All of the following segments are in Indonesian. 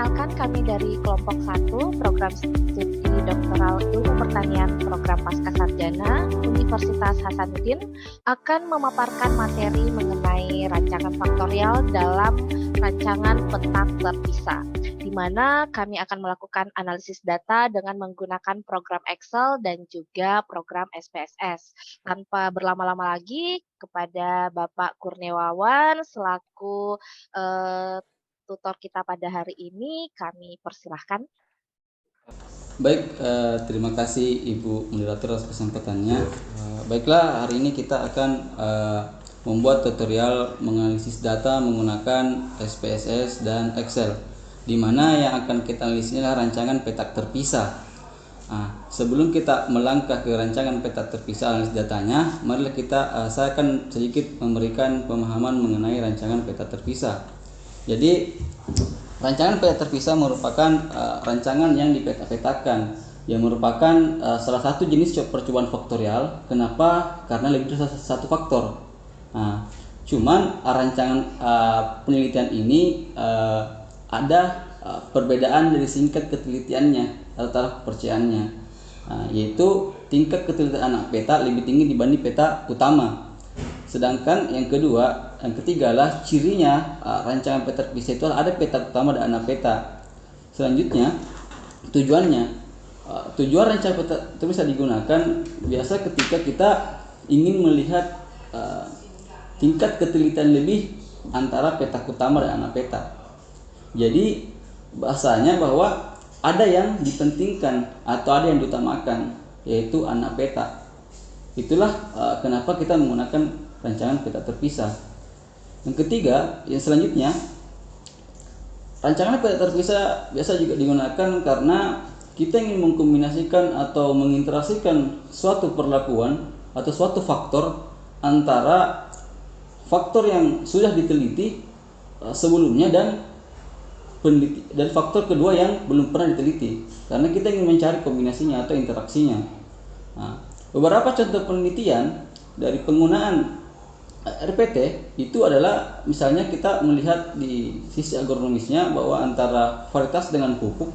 Perkenalkan, kami dari kelompok 1 program studi doktoral ilmu pertanian program Pascasarjana Universitas Hasanuddin akan memaparkan materi mengenai rancangan faktorial dalam rancangan petak terpisah, di mana kami akan melakukan analisis data dengan menggunakan program Excel dan juga program SPSS. Tanpa berlama-lama lagi, kepada Bapak Kurniawan selaku tutor kita pada hari ini, kami persilahkan. Baik, terima kasih Ibu Moderator atas kesempatannya. Baiklah, hari ini kita akan membuat tutorial menganalisis data menggunakan SPSS dan Excel, di mana yang akan kita analisis adalah rancangan petak terpisah. Sebelum kita melangkah ke rancangan petak terpisah analisis datanya, marilah saya akan sedikit memberikan pemahaman mengenai rancangan petak terpisah. Jadi, rancangan petak terpisah merupakan rancangan yang dipeta-petakan, yang merupakan salah satu jenis percobaan faktorial. Kenapa? Karena lebih dari satu faktor. Cuman rancangan penelitian ini ada perbedaan dari tingkat ketelitiannya atau taraf kepercayaannya, yaitu tingkat ketelitian anak peta lebih tinggi dibanding peta utama. Sedangkan yang ketiga adalah cirinya rancangan peta terpisah itu ada peta utama dan anak peta. Selanjutnya tujuan rancangan peta terpisah digunakan biasa ketika kita ingin melihat tingkat ketelitian lebih antara peta utama dan anak peta. Jadi bahasanya bahwa ada yang dipentingkan atau ada yang diutamakan, yaitu anak peta. Itulah kenapa kita menggunakan rancangan peta terpisah. Yang ketiga, yang selanjutnya, rancangan peta terpisah biasa juga digunakan karena kita ingin mengkombinasikan atau menginteraksikan suatu perlakuan atau suatu faktor antara faktor yang sudah diteliti sebelumnya dan faktor kedua yang belum pernah diteliti, karena kita ingin mencari kombinasinya atau interaksinya. Beberapa contoh penelitian dari penggunaan RPT itu adalah, misalnya kita melihat di sisi agronomisnya bahwa antara varietas dengan pupuk,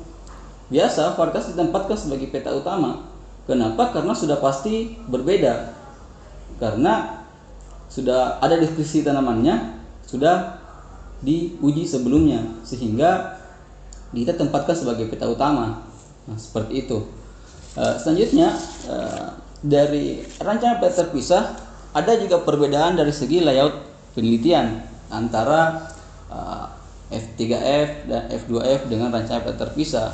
biasa varietas ditempatkan sebagai peta utama. Kenapa? Karena sudah pasti berbeda, karena sudah ada deskripsi tanamannya, sudah diuji sebelumnya, sehingga kita tempatkan sebagai peta utama. Seperti itu. Selanjutnya, dari rancangan peta terpisah ada juga perbedaan dari segi layout penelitian antara F3F dan F2F dengan rancangan peta terpisah.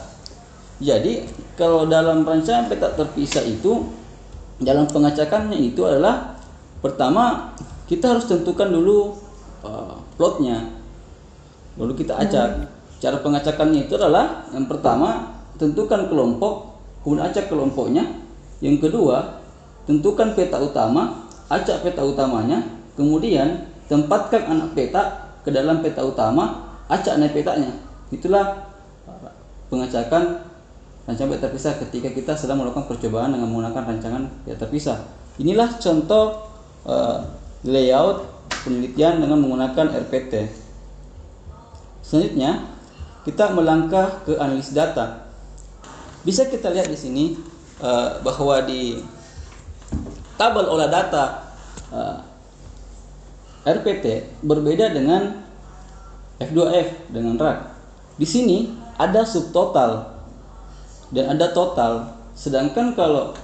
Jadi kalau dalam rancangan peta terpisah itu, dalam pengacakannya itu adalah, pertama kita harus tentukan dulu plotnya, lalu kita acak. Cara pengacakannya itu adalah, yang pertama tentukan kelompok, kemudian acak kelompoknya. Yang kedua, tentukan peta utama, acak peta utamanya, kemudian tempatkan anak peta ke dalam peta utama, acak anak petanya. Itulah pengacakan rancangan peta terpisah ketika kita sedang melakukan percobaan dengan menggunakan rancangan peta terpisah. Inilah contoh layout penelitian dengan menggunakan RPT. Selanjutnya, kita melangkah ke analisis data. Bisa kita lihat di sini bahwa di tabel olah data RPT berbeda dengan F2F dengan RAK. Di sini ada subtotal dan ada total. Sedangkan kalau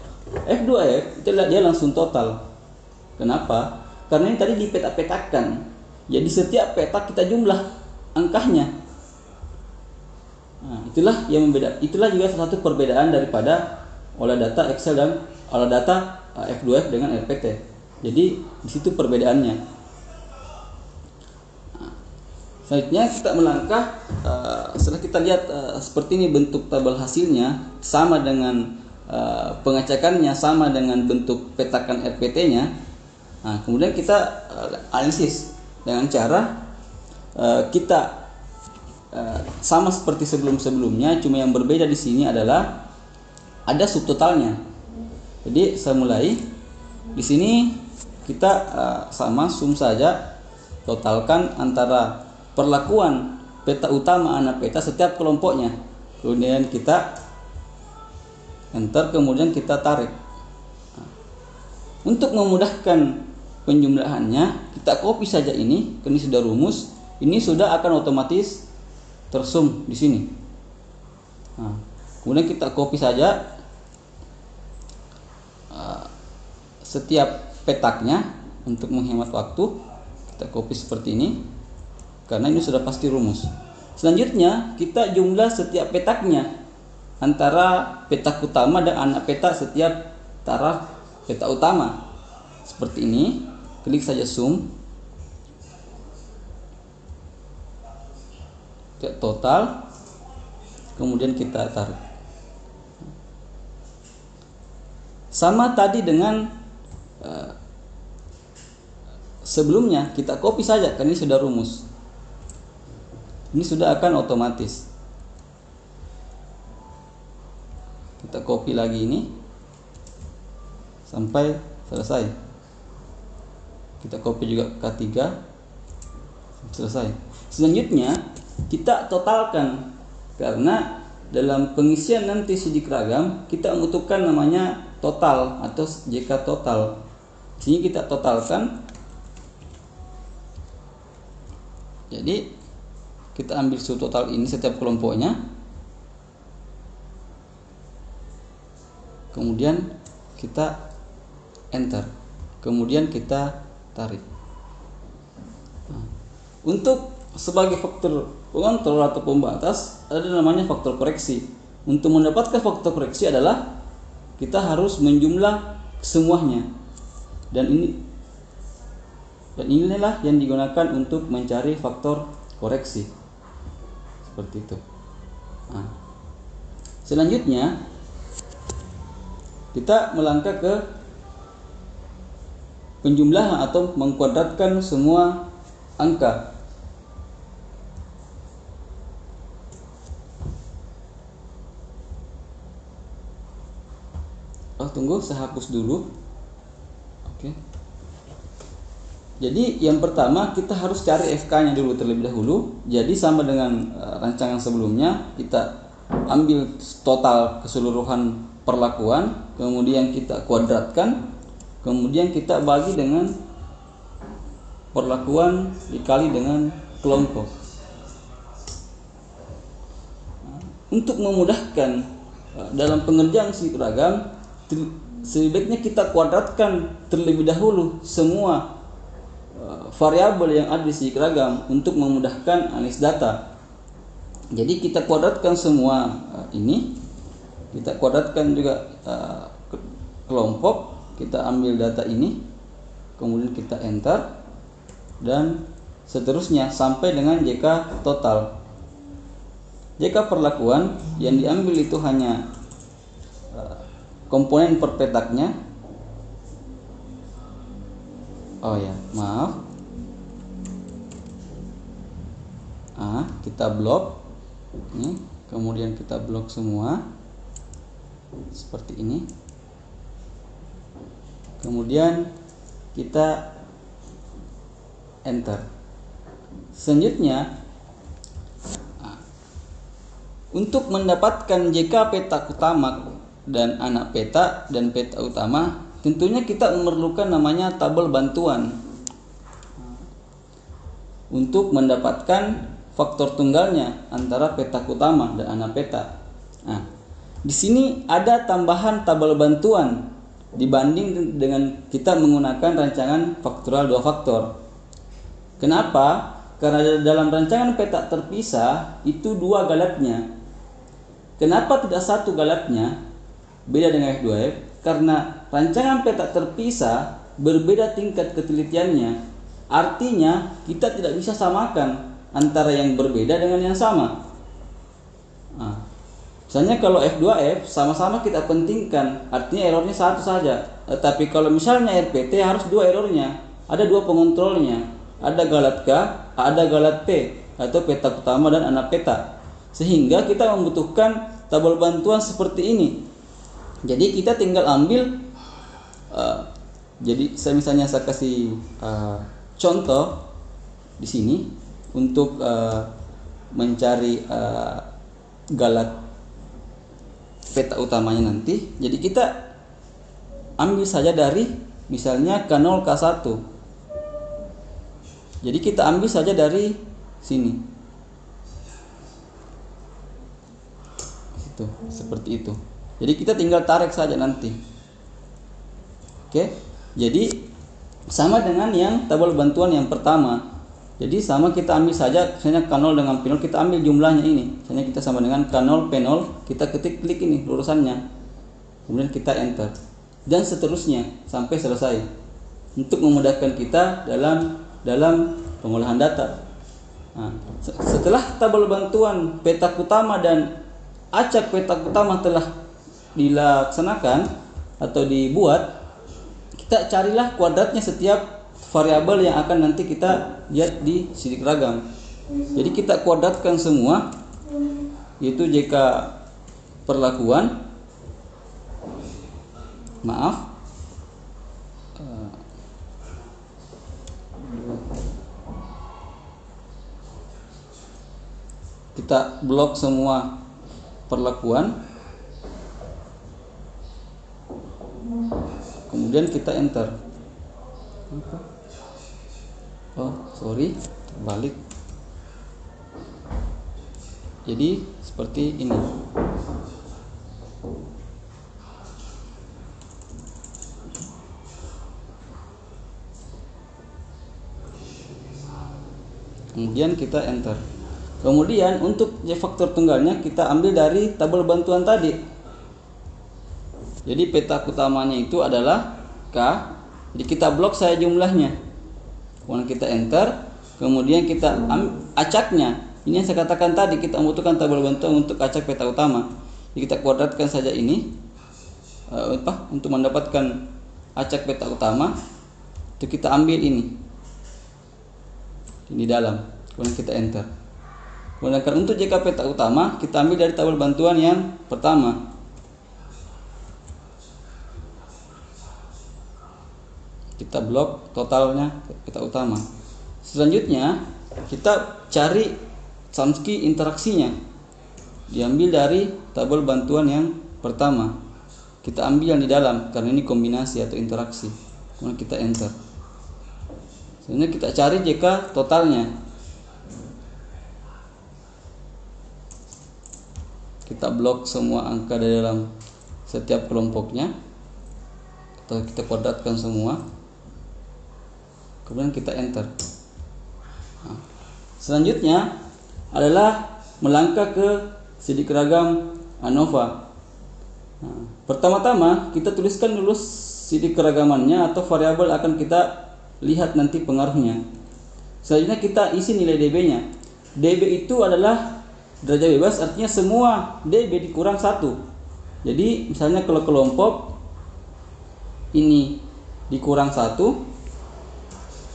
F2F itu dia langsung total. Kenapa? Karena ini tadi dipeta-petakan. Jadi setiap peta kita jumlah angkanya. Itulah yang membeda. Itulah juga salah satu perbedaan daripada olah data Excel dan olah data F2F dengan RPT. Jadi di situ perbedaannya. Selanjutnya kita melangkah, setelah kita lihat seperti ini bentuk tabel hasilnya, sama dengan pengacakannya, sama dengan bentuk petakan RPT-nya. Kemudian kita analisis dengan cara kita sama seperti sebelum-sebelumnya, cuma yang berbeda di sini adalah ada subtotalnya. Jadi saya mulai di sini, kita sama sum saja, totalkan antara perlakuan peta utama anak peta setiap kelompoknya. Kemudian kita enter, kemudian kita tarik. Untuk memudahkan penjumlahannya, kita copy saja ini sudah rumus. Ini sudah akan otomatis tersum di sini. Nah, kemudian kita copy saja setiap petaknya untuk menghemat waktu. Kita copy seperti ini karena ini sudah pasti rumus. Selanjutnya kita jumlah setiap petaknya antara petak utama dan anak peta setiap taraf peta utama. Seperti ini, klik saja sum, total, kemudian kita tarik. Sama tadi dengan sebelumnya, kita copy saja karena ini sudah rumus. Ini sudah akan otomatis. Kita copy lagi ini sampai selesai. Kita copy juga K3 selesai. Selanjutnya kita totalkan, karena dalam pengisian nanti sidik ragam kita membutuhkan namanya total atau JK total. Di sini kita totalkan. Jadi kita ambil suhu total ini setiap kelompoknya, kemudian kita enter, kemudian kita tarik. Nah, untuk sebagai faktor pengontrol atau pembatas ada namanya faktor koreksi. Untuk mendapatkan faktor koreksi adalah kita harus menjumlah semuanya, dan inilah yang digunakan untuk mencari faktor koreksi seperti itu. Nah, selanjutnya kita melangkah ke penjumlahan atau mengkuadratkan semua angka. Tunggu, saya hapus dulu. Oke. Jadi yang pertama kita harus cari FK-nya dulu terlebih dahulu. Jadi sama dengan rancangan sebelumnya, kita ambil total keseluruhan perlakuan, kemudian kita kuadratkan, kemudian kita bagi dengan perlakuan dikali dengan kelompok. Untuk memudahkan dalam pengerjaan sidik ragam, sebaiknya kita kuadratkan terlebih dahulu semua variabel yang ada di sidik ragam untuk memudahkan analis data. Jadi kita kuadratkan semua ini, kita kuadratkan juga kelompok, kita ambil data ini, kemudian kita enter, dan seterusnya sampai dengan JK total. JK perlakuan yang diambil itu hanya komponen per petaknya. Oh ya, maaf. Kita blok ini, kemudian kita blok semua seperti ini. Kemudian kita enter. Selanjutnya, untuk mendapatkan JK petak utama dan anak peta dan peta utama, tentunya kita memerlukan namanya tabel bantuan untuk mendapatkan faktor tunggalnya antara petak utama dan anak peta. Nah, di sini ada tambahan tabel bantuan dibanding dengan kita menggunakan rancangan faktoral 2 faktor. Kenapa? Karena dalam rancangan peta terpisah itu 2 galatnya. Kenapa tidak 1 galatnya? Beda dengan F2F, karena rancangan peta terpisah berbeda tingkat ketelitiannya. Artinya kita tidak bisa samakan antara yang berbeda dengan yang sama. Misalnya kalau F2F sama-sama kita pentingkan, artinya errornya 1 saja. Tapi kalau misalnya RPT harus 2 errornya, ada 2 pengontrolnya, ada galat K, ada galat P atau petak utama dan anak peta. Sehingga kita membutuhkan tabel bantuan seperti ini. Jadi kita tinggal ambil, jadi saya kasih contoh di sini untuk mencari galat peta utamanya nanti. Jadi kita ambil saja dari misalnya K0 K1. Jadi kita ambil saja dari sini. Itu, seperti itu. Jadi kita tinggal tarik saja nanti. Oke. Jadi sama dengan yang tabel bantuan yang pertama. Jadi sama, kita ambil saja misalnya K0 dengan P0, kita ambil jumlahnya ini. Misalnya kita sama dengan K0 P0, kita klik ini lurusannya. Kemudian kita enter. Dan seterusnya sampai selesai. Untuk memudahkan kita dalam pengolahan data. Nah, setelah tabel bantuan petak utama dan acak petak utama telah dilaksanakan atau dibuat, kita carilah kuadratnya setiap variabel yang akan nanti kita lihat di sidik ragam. Jadi kita kuadratkan semua, yaitu jika perlakuan, kita blok semua perlakuan, kemudian kita enter. Terbalik. Jadi seperti ini. Kemudian kita enter. Kemudian untuk Y faktor tunggalnya kita ambil dari tabel bantuan tadi. Jadi petak utamanya itu adalah K. Jadi kita blok saya jumlahnya. Kemudian kita enter. Kemudian kita acaknya. Ini yang saya katakan tadi, kita membutuhkan tabel bantuan untuk acak peta utama. Jadi kita kuadratkan saja ini untuk mendapatkan acak peta utama. Itu kita ambil ini dalam. Kemudian kita enter. Kemudian untuk jika peta utama kita ambil dari tabel bantuan yang pertama. Kita blok totalnya peta utama. Selanjutnya kita cari Chomsky interaksinya. Diambil dari tabel bantuan yang pertama. Kita ambil yang di dalam karena ini kombinasi atau interaksi. Kemudian kita enter. Selanjutnya kita cari jika totalnya. Kita blok semua angka di dalam setiap kelompoknya, atau kita kuadratkan semua, kemudian kita enter. Nah, selanjutnya adalah melangkah ke sidik ragam ANOVA. Nah, pertama-tama kita tuliskan dulu sidik keragamannya atau variabel akan kita lihat nanti pengaruhnya. Selanjutnya kita isi nilai DB-nya. DB itu adalah derajat bebas, artinya semua DB dikurang 1. Jadi misalnya kalau kelompok ini dikurang 1,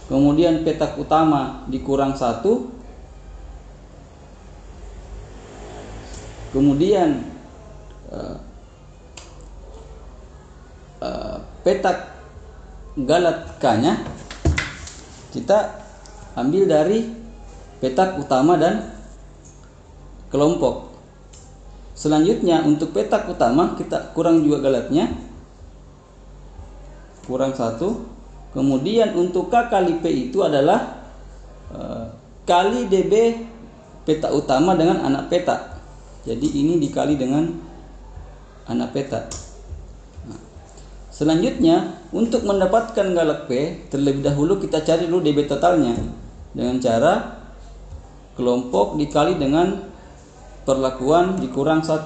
kemudian petak utama dikurang 1, kemudian petak galat K-nya kita ambil dari petak utama dan kelompok. Selanjutnya untuk petak utama kita kurang juga galatnya, kurang 1. Kemudian untuk K kali P itu adalah kali DB peta utama dengan anak peta. Jadi ini dikali dengan anak peta. Nah, selanjutnya untuk mendapatkan galak P, terlebih dahulu kita cari dulu DB totalnya dengan cara kelompok dikali dengan perlakuan dikurang 1.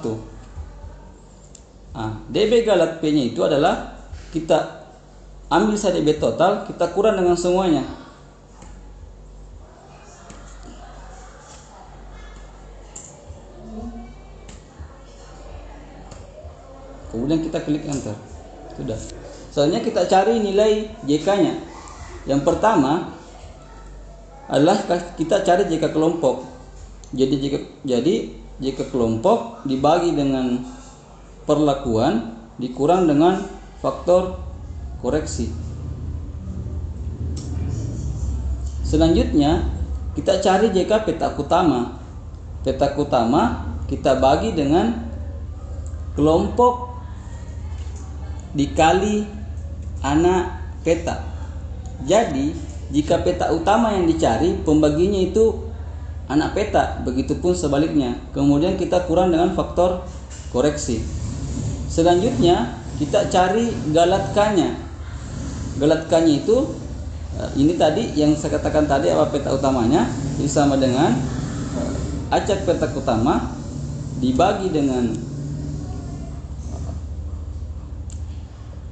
Nah, DB galat P-nya itu adalah kita ambil saja DB total, kita kurang dengan semuanya. Kemudian kita klik enter. Sudah. Selanjutnya kita cari nilai JK-nya. Yang pertama adalah kita cari JK kelompok. Jadi jika kelompok dibagi dengan perlakuan dikurang dengan faktor koreksi. Selanjutnya kita cari JK petak utama. petak utama kita bagi dengan kelompok dikali anak peta. Jadi jika peta utama yang dicari, pembaginya itu anak peta, begitupun sebaliknya. Kemudian kita kurang dengan faktor koreksi. Selanjutnya kita cari galatkanya. Galatkanya itu ini tadi yang saya katakan tadi apa peta utamanya, ini sama dengan acak petak utama dibagi dengan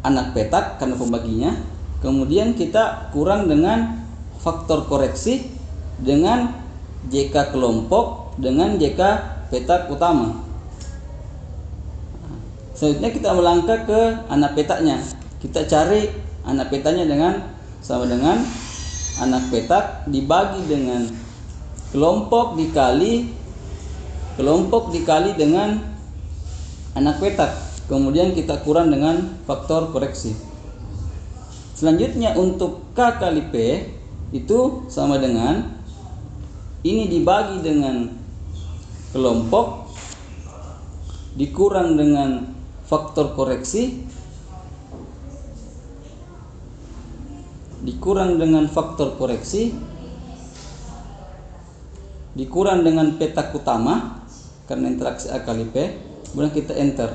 anak petak karena pembaginya. Kemudian kita kurang dengan faktor koreksi dengan JK kelompok dengan JK petak utama. Selanjutnya kita melangkah ke anak petaknya. Kita cari anak petanya dengan sama dengan anak petak dibagi dengan kelompok dikali dengan anak petak. Kemudian kita kurang dengan faktor koreksi. Selanjutnya untuk K kali P itu sama dengan ini dibagi dengan kelompok dikurang dengan faktor koreksi dikurang dengan petak utama karena interaksi A kali P. Kemudian kita enter.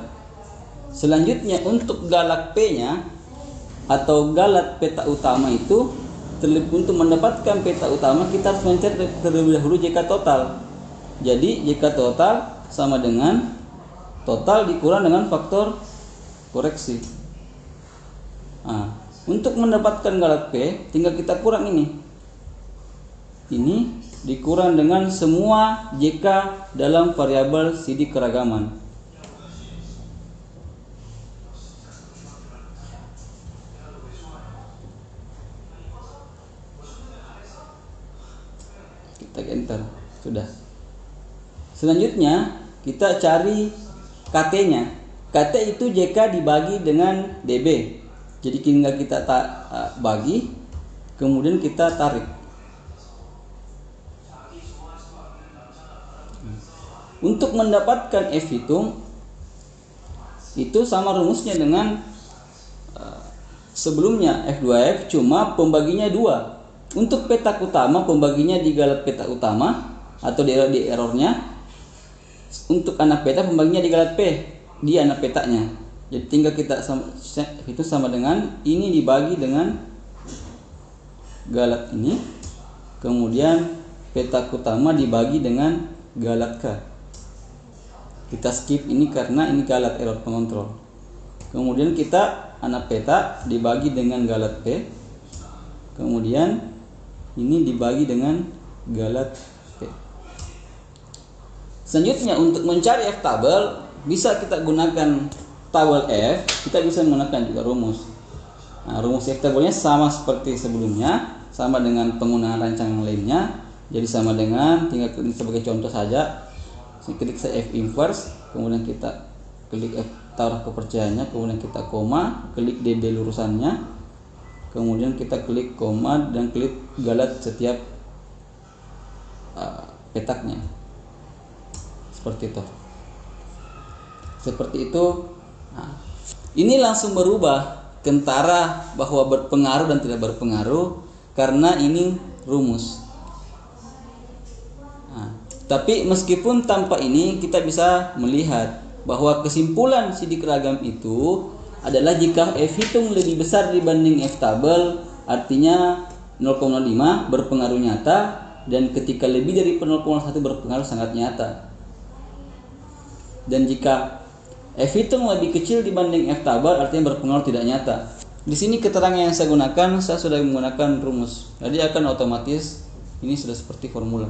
Selanjutnya untuk galak P-nya atau galat peta utama itu, untuk mendapatkan peta utama kita harus mencari terlebih dahulu JK total. Jadi JK total sama dengan total dikurang dengan faktor koreksi. Nah, untuk mendapatkan galat P tinggal kita kurang ini. Ini dikurang dengan semua JK dalam variabel sidik keragaman. Kita enter. Sudah. Selanjutnya kita cari KT-nya. KT itu JK dibagi dengan DB. Jadi tinggal kita bagi, kemudian kita tarik. Untuk mendapatkan F hitung itu sama rumusnya dengan sebelumnya F2F, cuma pembaginya 2. Untuk petak utama pembaginya di galat petak utama atau di errornya. Untuk anak peta pembaginya di galat P di anak petanya. Jadi tinggal kita itu sama dengan ini dibagi dengan galat ini, kemudian petak utama dibagi dengan galat K. Kita skip ini karena ini galat error pengontrol. Kemudian kita anak peta dibagi dengan galat P, kemudian ini dibagi dengan galat P. Selanjutnya untuk mencari F tabel bisa kita gunakan tabel F, kita bisa menggunakan juga rumus. Nah, rumus F tabelnya sama seperti sebelumnya, sama dengan penggunaan rancangan lainnya. Jadi sama dengan, tinggal sebagai contoh saja, klik F inverse, kemudian kita klik F taruh kepercayaannya, kemudian kita koma, klik DD lurusannya, kemudian kita klik koma dan klik galat setiap petaknya. Seperti itu. Nah, ini langsung berubah kentara bahwa berpengaruh dan tidak berpengaruh karena ini rumus. Nah, tapi meskipun tanpa ini kita bisa melihat bahwa kesimpulan sidik ragam itu adalah jika F hitung lebih besar dibanding F tabel, artinya 0,5 berpengaruh nyata, dan ketika lebih dari 0,1 berpengaruh sangat nyata. Dan jika F hitung lebih kecil dibanding F tabel artinya berpengaruh tidak nyata. Di sini keterangan yang saya gunakan, saya sudah menggunakan rumus. Jadi akan otomatis ini sudah seperti formula.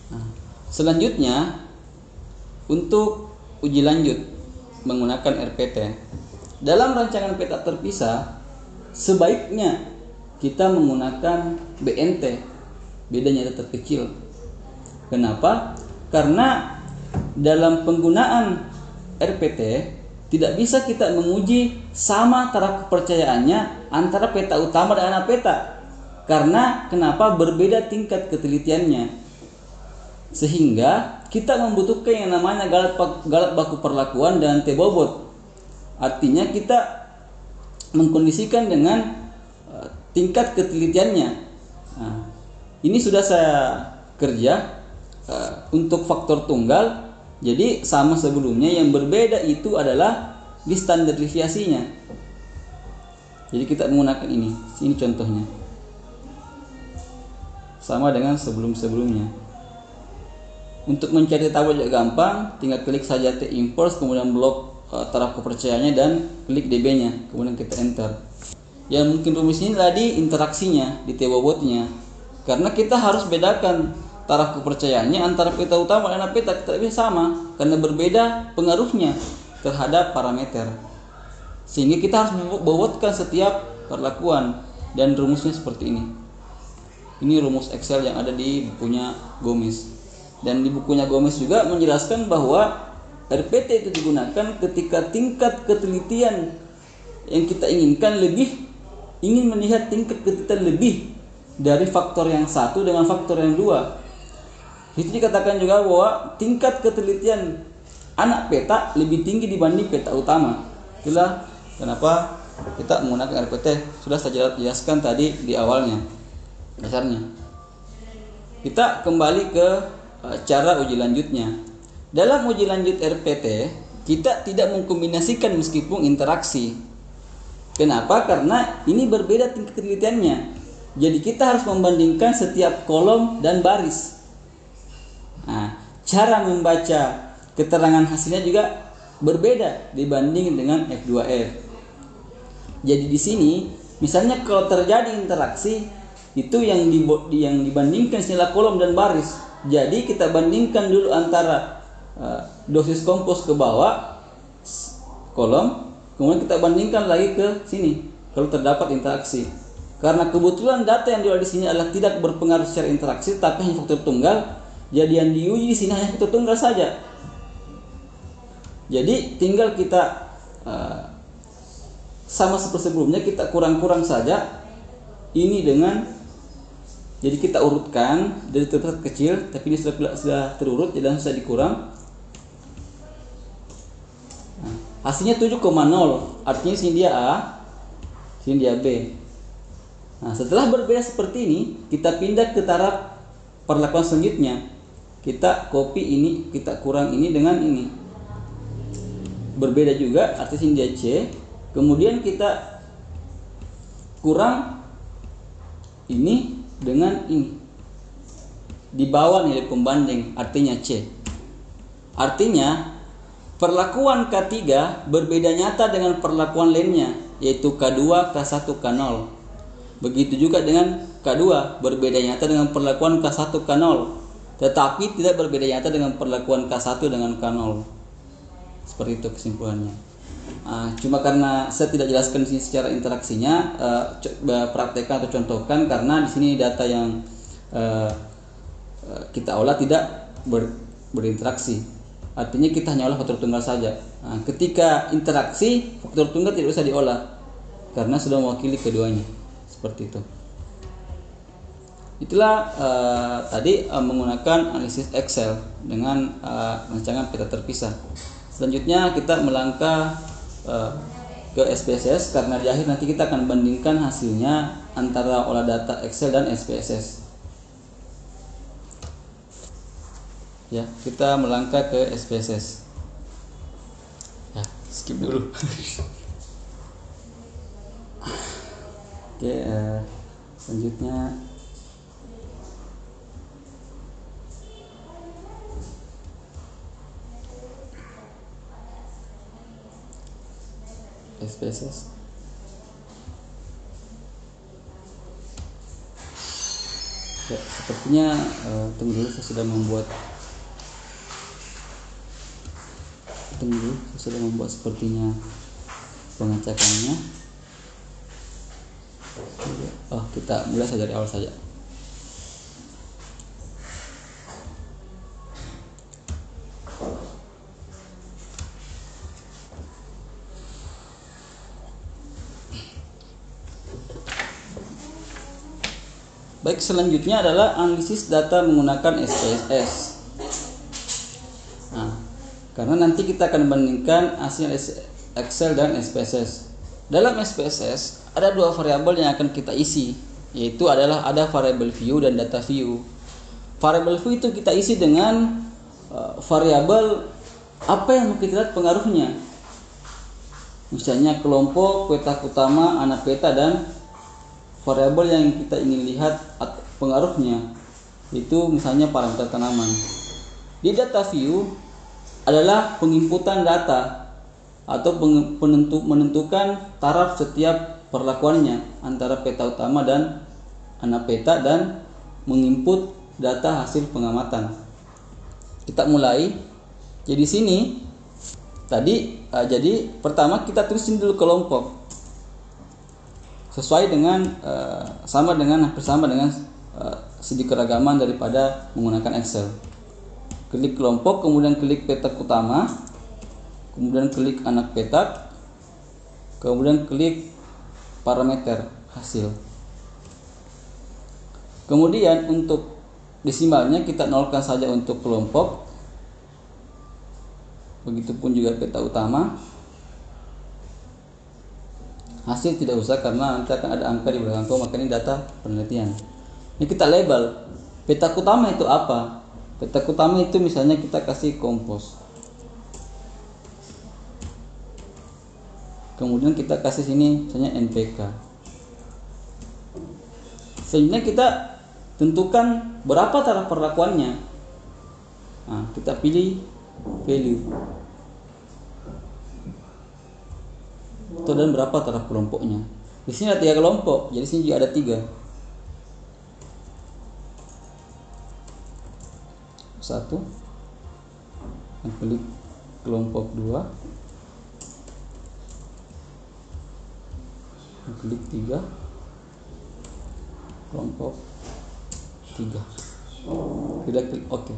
Nah, selanjutnya untuk uji lanjut menggunakan RPT. Dalam rancangan peta terpisah sebaiknya kita menggunakan BNT, beda nyata terkecil. Kenapa? Karena dalam penggunaan RPT tidak bisa kita menguji sama taraf kepercayaannya antara peta utama dan anak peta. Karena kenapa? Berbeda tingkat ketelitiannya. Sehingga kita membutuhkan yang namanya galat baku perlakuan dan T-bobot. Artinya kita mengkondisikan dengan tingkat ketelitiannya. Nah, ini sudah saya kerja untuk faktor tunggal. Jadi sama sebelumnya, yang berbeda itu adalah di standar deviasinya. Jadi kita menggunakan ini contohnya. Sama dengan sebelum-sebelumnya. Untuk mencari tabel juga gampang, tinggal klik saja T-import, kemudian blok taraf kepercayaannya dan klik DB-nya, kemudian kita enter. Yang mungkin rumus ini tadi interaksinya di T-bobotnya. Karena kita harus bedakan taraf kepercayaannya antara peta utama dan peta, tidak bisa sama karena berbeda pengaruhnya terhadap parameter. Sehingga kita harus membobotkan setiap perlakuan, dan rumusnya seperti ini. Ini rumus Excel yang ada di bukunya Gomez. Dan di bukunya Gomez juga menjelaskan bahwa RPT itu digunakan ketika tingkat ketelitian yang kita inginkan ingin melihat tingkat ketelitian lebih dari faktor yang satu dengan faktor yang dua. Itu dikatakan juga bahwa tingkat ketelitian anak peta lebih tinggi dibanding peta utama. Itulah kenapa kita menggunakan RPT. Sudah saya jelaskan tadi di awalnya dasarnya. Kita kembali ke cara uji lanjutnya. Dalam uji lanjut RPT, kita tidak mengkombinasikan meskipun interaksi. Kenapa? Karena ini berbeda tingkat ketelitiannya. Jadi kita harus membandingkan setiap kolom dan baris. Nah, cara membaca keterangan hasilnya juga berbeda dibanding dengan F2F. Jadi di sini, misalnya kalau terjadi interaksi, itu yang dibandingkan istilah kolom dan baris. Jadi kita bandingkan dulu antara dosis kompos ke bawah kolom, kemudian kita bandingkan lagi ke sini kalau terdapat interaksi. Karena kebetulan data yang diolah di sini adalah tidak berpengaruh secara interaksi, tapi hanya faktor tunggal. Jadi yang diuji di sini hanya faktor tunggal saja. Jadi tinggal kita sama seperti sebelumnya, kita kurang-kurang saja ini dengan. Jadi kita urutkan dari terdekat kecil, tapi ini sudah terurut, jadi langsung saya dikurang. Nah, hasilnya 7,0, artinya sini dia A, sini dia B. Nah, setelah berbeda seperti ini, kita pindah ke taraf perlakuan selanjutnya. Kita copy ini, kita kurang ini dengan ini. Berbeda juga, artinya sini dia C. Kemudian kita kurang ini dengan ini, di bawah nilai pembanding, artinya C. Artinya perlakuan K3 berbeda nyata dengan perlakuan lainnya, yaitu K2, K1, K0. Begitu juga dengan K2, berbeda nyata dengan perlakuan K1, K0, tetapi tidak berbeda nyata dengan perlakuan K1 dengan K0. Seperti itu kesimpulannya. Cuma karena saya tidak jelaskan di sini secara interaksinya, praktekkan atau contohkan, karena di sini data yang kita olah tidak berinteraksi. Artinya kita hanya olah faktor tunggal saja. Ketika interaksi, faktor tunggal tidak usah diolah karena sudah mewakili keduanya. Seperti itu. Itulah tadi menggunakan analisis Excel dengan rancangan peta terpisah. Selanjutnya kita melangkah ke SPSS, karena di akhir nanti kita akan bandingkan hasilnya antara olah data Excel dan SPSS. Ya, kita melangkah ke SPSS. Ya, skip dulu. Oke, selanjutnya SPSS. Ya, sepertinya tunggu dulu, saya sudah membuat sepertinya pengecekannya. Kita mulai saja dari awal saja. Baik, selanjutnya adalah analisis data menggunakan SPSS. Karena nanti kita akan bandingkan hasil Excel dan SPSS. Dalam SPSS ada dua variabel yang akan kita isi, yaitu adalah ada variabel view dan data view. Variabel view itu kita isi dengan variabel apa yang mau kita lihat pengaruhnya. Misalnya kelompok, peta utama, anak peta, dan variabel yang kita ingin lihat pengaruhnya itu misalnya parameter tanaman. Di data view adalah penginputan data atau menentukan taraf setiap perlakuannya antara peta utama dan anak peta dan menginput data hasil pengamatan. Kita mulai. Jadi sini tadi jadi pertama kita tulisin dulu kelompok sesuai dengan hampir sama dengan segi keragaman daripada menggunakan Excel. Klik kelompok, kemudian klik peta utama, kemudian klik anak peta, kemudian klik parameter hasil. Kemudian untuk desimalnya kita nolkan saja untuk kelompok. Begitupun juga peta utama. Hasil tidak usah karena nanti akan ada angka di belakang koma, maka ini data penelitian. Ini kita label. Peta utama itu apa? Peta utama itu misalnya kita kasih kompos. Kemudian kita kasih sini misalnya NPK. Selanjutnya kita tentukan berapa taraf perlakuannya. Nah, kita pilih value. Itu dan berapa taraf kelompoknya. Di sini ada 3 kelompok, jadi sini juga ada 3. 1, klik kelompok 2, klik 3, kelompok 3, kita klik OK.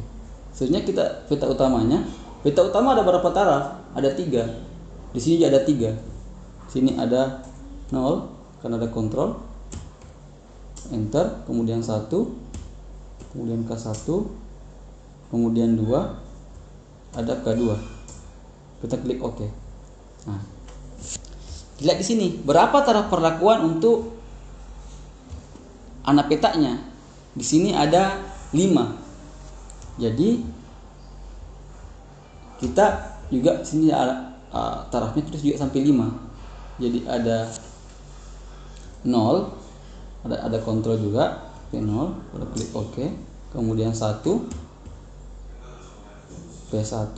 Selanjutnya kita peta utamanya. Peta utama ada berapa taraf? Ada 3. Di sini juga ada 3. Sini ada 0 karena ada kontrol. Enter, kemudian 1, kemudian K1, kemudian 2, ada K2. Kita klik OK. Nah, lihat di sini berapa taraf perlakuan untuk anak petanya. Di sini ada 5. Jadi kita juga sini ada tarafnya terus juga sampai 5. Jadi ada 0, ada kontrol juga, P0, kita klik OK. Kemudian 1, P1,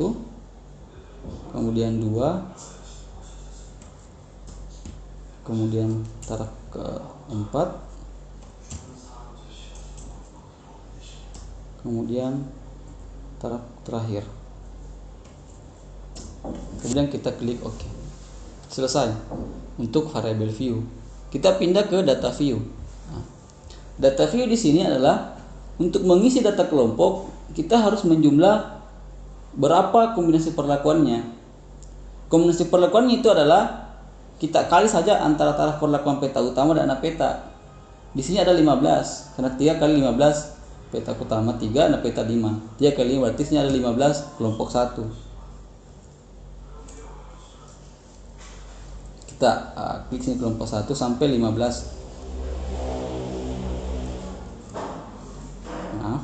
kemudian 2, kemudian taraf ke-4, kemudian taraf terakhir. Kemudian kita klik OK. Selesai untuk variable view. Kita pindah ke data view. Nah, data view di sini adalah untuk mengisi data kelompok, kita harus menjumlah berapa kombinasi perlakuannya. Kombinasi perlakuannya itu adalah kita kali saja antara taraf perlakuan peta utama dan anak peta. Di sini ada 15, karena 3 kali 15 peta utama 3, anak peta 5. 3 kali 5 berarti sini ada 15 kelompok 1. Kita klik sini kelompok 1 sampai 15. Maaf.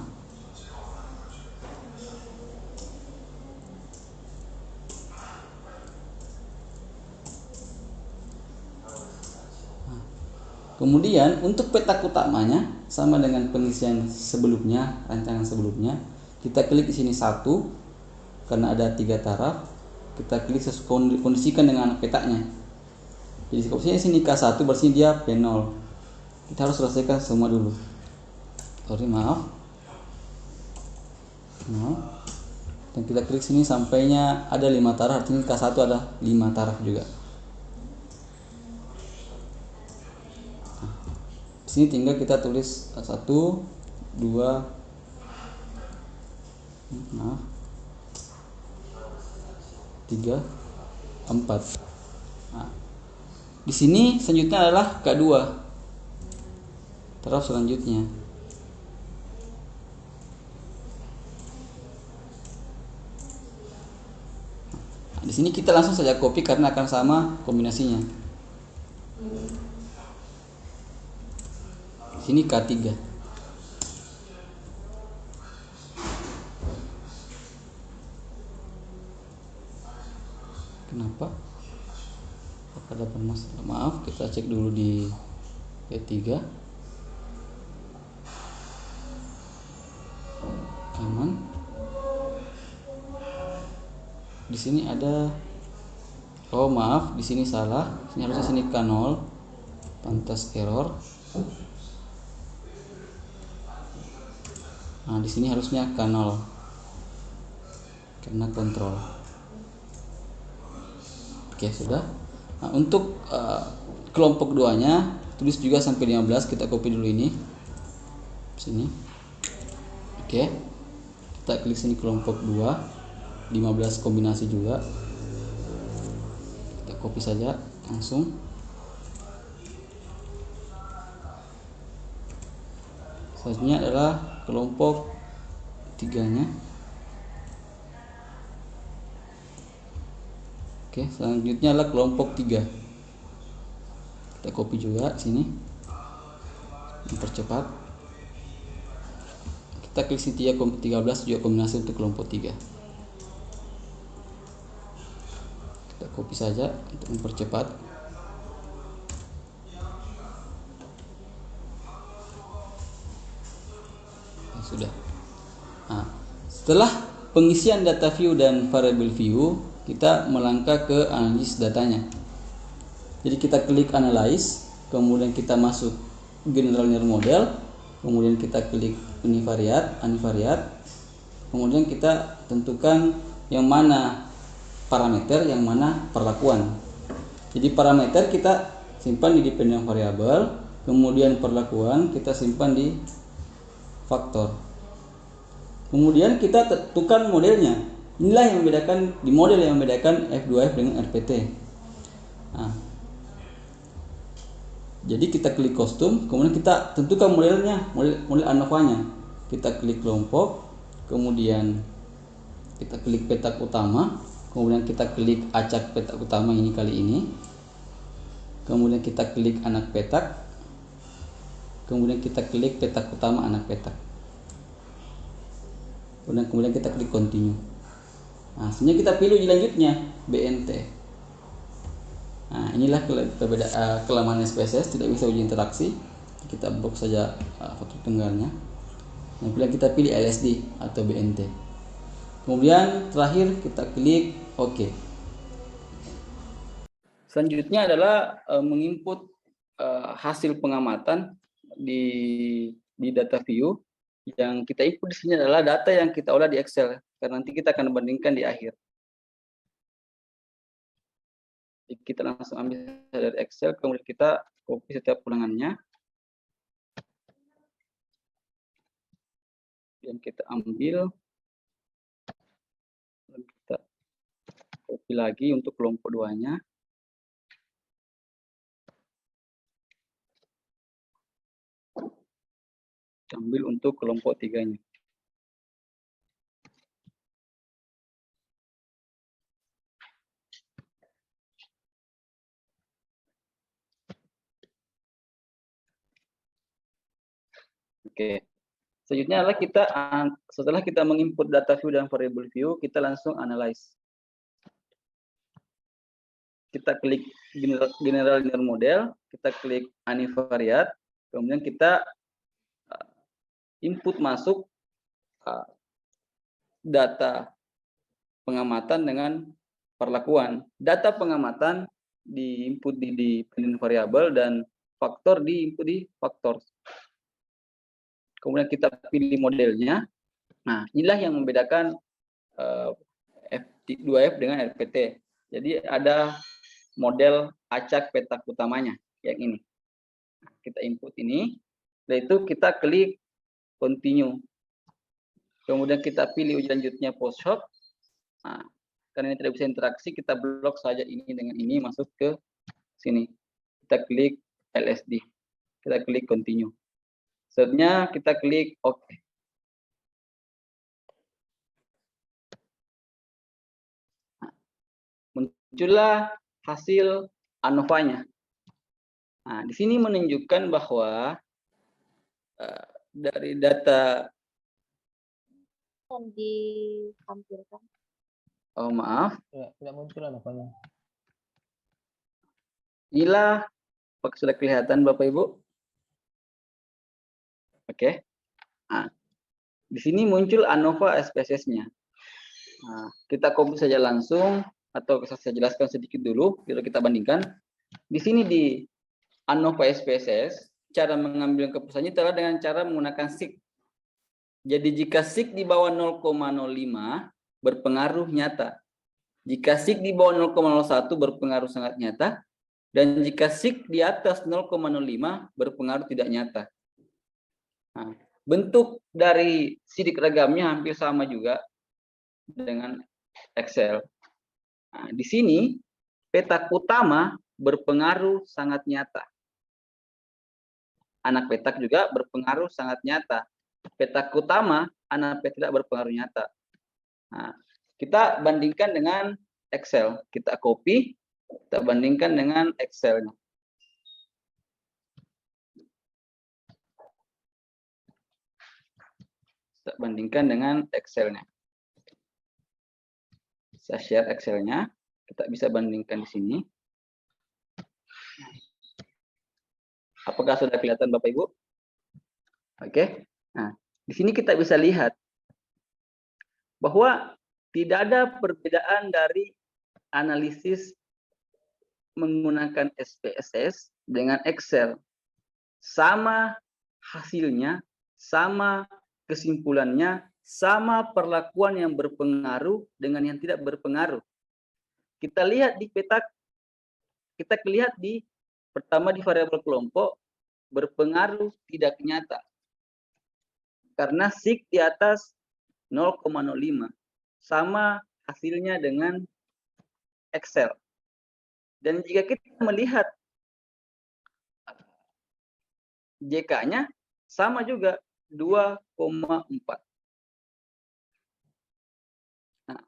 Kemudian untuk peta utamanya sama dengan pengisian sebelumnya, rancangan sebelumnya, kita klik di sini 1 karena ada 3 taraf. Kita klik kondisikan dengan anak petanya. Jadi di sini K1 berarti dia P0. Kita harus selesaikan semua dulu. Maaf. 0. Dan kita klik sini sampainya ada 5 taraf, artinya K1 ada 5 taraf juga. Di sini tinggal kita tulis 1, 2, 3, 4. Nah, di sini selanjutnya adalah K2. Taraf selanjutnya. Di sini kita langsung saja copy karena akan sama kombinasinya. Di sini K3. Kenapa? Apakah ada masalah? Maaf, kita cek dulu di P3. Aman. Di sini ada, oh maaf, di sini salah. Ini harusnya sini K0. Pantas error. Nah, di sini harusnya K0 karena kontrol. Oke, sudah. Nah, untuk kelompok 2-nya tulis juga sampai 15, kita copy dulu ini. Sini. Oke. Kita klik sini kelompok 2, 15 kombinasi juga. Kita copy saja langsung. Selanjutnya adalah kelompok 3-nya. Oke, selanjutnya adalah kelompok 3. Kita copy juga sini. Mempercepat. Kita klik sini 13 juga kombinasi untuk kelompok 3. Kita copy saja untuk mempercepat. Ya, sudah. Nah, setelah pengisian data view dan variable view, kita melangkah ke analisis datanya. Jadi kita klik analyze, kemudian kita masuk general linear model, kemudian kita klik univariate, kemudian kita tentukan yang mana parameter, yang mana perlakuan. Jadi parameter kita simpan di dependent variable, kemudian perlakuan kita simpan di faktor. Kemudian kita tentukan modelnya. Inilah yang membedakan, di model yang membedakan F2F dengan RPT. Nah, jadi kita klik kostum, kemudian kita tentukan modelnya, model ANOVA-nya. Kita klik kelompok, kemudian kita klik petak utama, kemudian kita klik acak petak utama ini kali ini. Kemudian kita klik anak petak, kemudian kita klik petak utama anak petak. Kemudian kita klik continue. Nah, sebenarnya kita pilih selanjutnya BNT. Nah, inilah kelemahan SPSS, tidak bisa uji interaksi. Kita blok saja faktor tunggalnya. Nah, kita pilih LSD atau BNT. Kemudian terakhir kita klik OK. Selanjutnya adalah menginput hasil pengamatan di data view. Yang kita input di sini adalah data yang kita olah di Excel, karena nanti kita akan bandingkan di akhir. Jadi kita langsung ambil dari Excel, kemudian kita copy setiap ulangannya, dan kita ambil, dan kita copy lagi untuk kelompok 2-nya. Ambil untuk kelompok 3-nya. Oke. Selanjutnya adalah kita, setelah kita menginput data view dan variable view, kita langsung analyze. Kita klik general linear model, kita klik univariate, kemudian kita input masuk data pengamatan dengan perlakuan. Data pengamatan diinput di dependent variable dan faktor diinput di faktor. Kemudian kita pilih modelnya. Nah, inilah yang membedakan F2F dengan RPT. Jadi ada model acak petak utamanya yang ini. Kita input ini, setelah itu kita klik continue. Kemudian kita pilih uji lanjutnya post hoc. Nah, karena ini tidak bisa interaksi, kita blok saja ini dengan ini masuk ke sini. Kita klik LSD. Kita klik continue. Selanjutnya kita klik OK. muncullah hasil ANOVA-nya. Nah, di sini menunjukkan bahwa dari data, Yang ditampilkan. oh maaf, Tidak muncul ANOVA-nya. inilah apakah sudah kelihatan Bapak Ibu? Oke. Nah, di sini muncul ANOVA SPSS-nya. Nah, kita copy saja langsung atau saya jelaskan sedikit dulu, lalu kita bandingkan. Di sini di ANOVA SPSS, cara mengambil keputusannya adalah dengan cara menggunakan SIG. Jadi jika SIG di bawah 0,05 berpengaruh nyata. Jika SIG di bawah 0,01 berpengaruh sangat nyata. Dan jika SIG di atas 0,05 berpengaruh tidak nyata. Nah, bentuk dari sidik ragamnya hampir sama juga dengan Excel. Nah, di sini petak utama berpengaruh sangat nyata. Anak petak juga berpengaruh sangat nyata. Petak utama, anak petak tidak berpengaruh nyata. Nah, kita bandingkan dengan Excel. Kita copy, kita bandingkan dengan Excel-nya. Kita bandingkan dengan Excel-nya. Saya share Excel-nya. Kita bisa bandingkan di sini. Apakah sudah kelihatan Bapak Ibu? Oke. Nah, di sini kita bisa lihat bahwa tidak ada perbedaan dari analisis menggunakan SPSS dengan Excel. Sama hasilnya, sama kesimpulannya, sama perlakuan yang berpengaruh dengan yang tidak berpengaruh. Kita lihat di petak, kita lihat di pertama di variabel kelompok berpengaruh tidak nyata. Karena SIG di atas 0,05 sama hasilnya dengan Excel. Dan jika kita melihat JK-nya sama juga 2,4. Nah,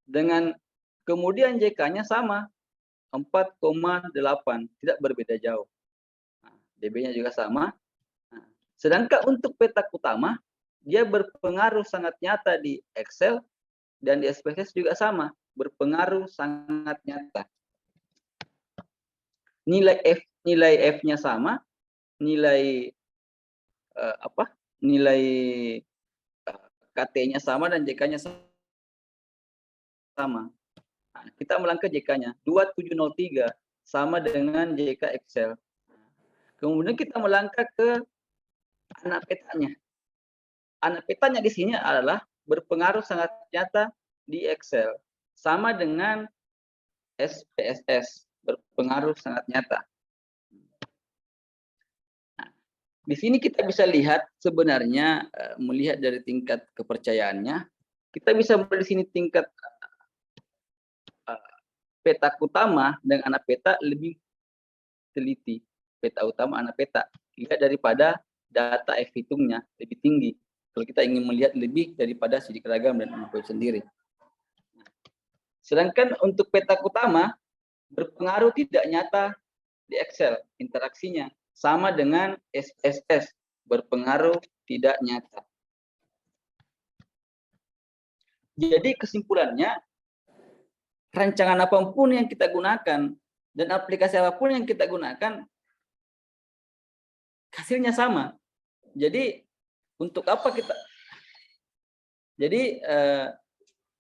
dengan kemudian JK-nya sama 4,8, tidak berbeda jauh. Nah, DB-nya juga sama. Nah, sedangkan untuk petak utama dia berpengaruh sangat nyata di Excel dan di SPSS juga sama, berpengaruh sangat nyata. Nilai F-nya sama, nilai nilai KT-nya sama dan JK-nya sama. Nah, kita melangkah JK-nya 2703 sama dengan JK Excel. Kemudian kita melangkah ke anak petanya. Anak petanya di sini adalah berpengaruh sangat nyata di Excel, sama dengan SPSS, berpengaruh sangat nyata. Nah, di sini kita bisa lihat sebenarnya melihat dari tingkat kepercayaannya, kita bisa melihat di sini tingkat petak utama dengan anak peta lebih teliti. Peta utama anak peta lihat daripada data F hitungnya lebih tinggi. Kalau kita ingin melihat lebih daripada sidik ragam dan ANOVA sendiri. Sedangkan untuk petak utama berpengaruh tidak nyata di Excel interaksinya sama dengan SPSS berpengaruh tidak nyata. Jadi kesimpulannya rancangan apapun yang kita gunakan dan aplikasi apapun yang kita gunakan hasilnya sama. Jadi untuk apa kita? Jadi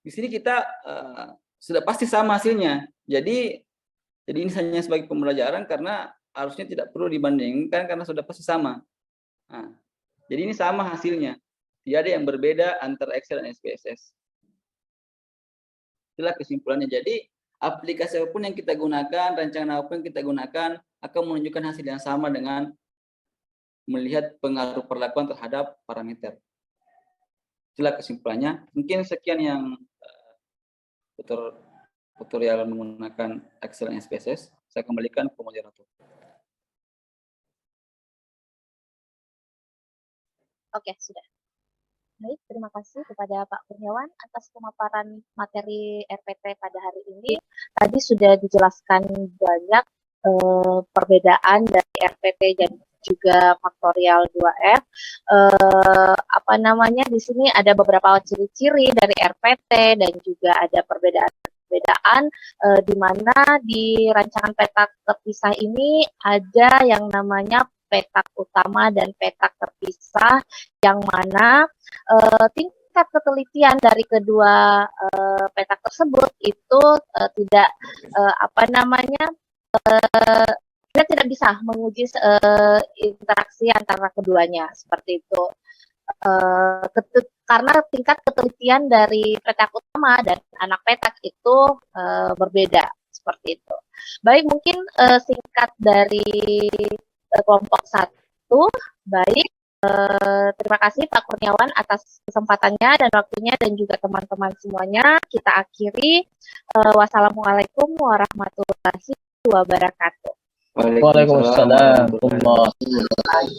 di sini kita sudah pasti sama hasilnya. Jadi ini hanya sebagai pembelajaran karena harusnya tidak perlu dibandingkan karena sudah pasti sama. Nah, jadi ini sama hasilnya. Tidak ada yang berbeda antara Excel dan SPSS. Itulah kesimpulannya. Jadi aplikasi apapun yang kita gunakan, rancangan apapun yang kita gunakan akan menunjukkan hasil yang sama dengan melihat pengaruh perlakuan terhadap parameter. Itulah kesimpulannya. Mungkin sekian yang tutorial menggunakan Excel dan SPSS. Saya kembalikan ke moderator. Oke, sudah. Baik, terima kasih kepada Pak Kurniawan atas pemaparan materi RPT pada hari ini. Tadi sudah dijelaskan banyak perbedaan dari RPT dan juga faktorial 2F. Apa namanya, di sini ada beberapa ciri-ciri dari RPT dan juga ada perbedaan di mana di rancangan petak terpisah ini ada yang namanya petak utama dan petak terpisah, yang mana tingkat ketelitian dari kedua petak tersebut itu tidak apa namanya, kita tidak bisa menguji interaksi antara keduanya seperti itu. Karena tingkat ketelitian dari petak utama dan anak petak itu berbeda seperti itu. Baik, mungkin singkat dari kelompok 1. Baik, terima kasih Pak Kurniawan atas kesempatannya dan waktunya, dan juga teman-teman semuanya. Kita akhiri. Wassalamualaikum warahmatullahi wabarakatuh. Waalaikumsalam warahmatullahi wabarakatuh.